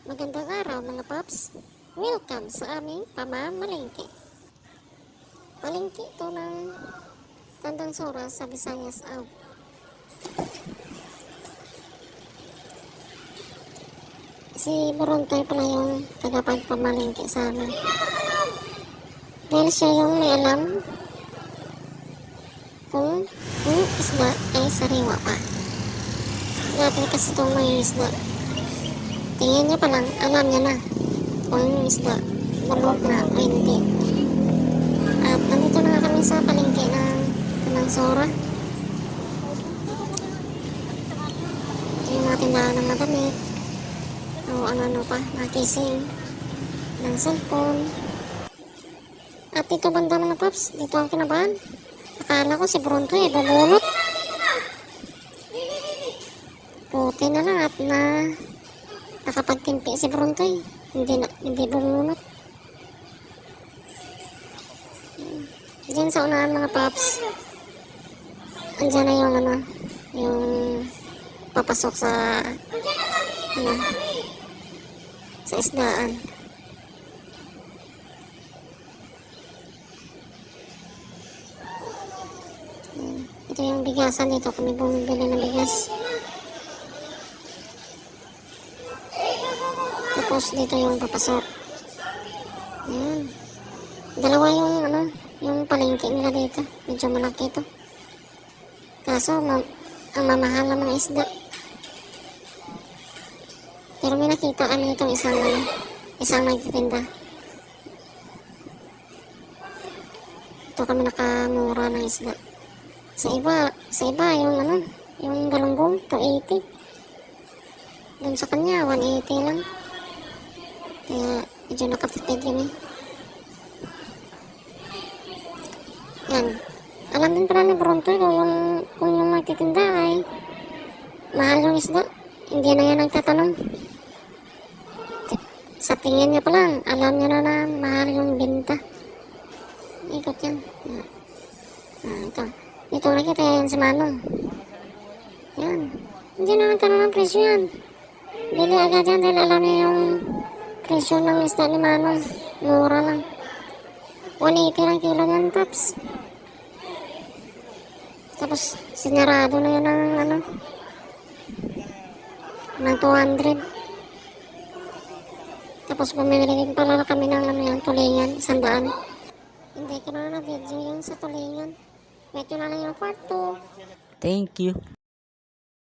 Magandang araw mga paps. Welcome sa aming pamamalengke. Palengke ito ng Tandang Sora sa Visayas Out. Si Burontoy pala yung tagapagpamalengke sa amin. Dahil siya yung may alam kung isda ay sariwa pa. Natin kasi itong may isda. Tingin niya pa lang, alam niya na kung yung isda bulog na o hindi. At nandito na kami sa palengke ng Tandang Sora. Ito yung mga tindahan ng madamit o ano-ano pa, nakising ng cellphone. At dito banda mga paps, dito ang kinabahan. Akala ko si Brontoy bubulot. Puti na lang at nakapagtimpi si Brontoy. Hindi bumulot. Diyan sa unahan mga paps, andyan na yung yung papasok sa sa isdaan. Ito yung bigasan dito, kami bumibili ng bigas. Tapos dito yung papasok. Ayan. Dalawa yung palengke nila dito. Medyo malaki ito. Kaso, ang mamahal ng mga isda. Pero may nakita kami itong isang nagtitinda. Ito kami nakamura ng isda. Sa iba yung galunggong, 280. Doon sa kanya, 180 lang. Kaya, medyo nakatipid yun eh. Yan. Alam din pala ni Brontoy kung yung nagtitinda ay mahal yung isda. Hindi na yan nagtatanong. Sa tingin niya pa lang, alam niya na mahal yung binta. Ikot yan. Ito. Ito nakita yan si Manong. Yan. Hindi na nagtanong ng presyo yan. Bili agad yan dahil alam niya yung presyo ng isda ni Manong. Mura lang. 180 lang kilo yan, Paps. Tapos, sinarado na yun ng 200. Tapos, bumili din pala kami ng tulingan, 100. Hindi ko na video yung sa tulingan. Medyo na lang yung kwarto. Thank you.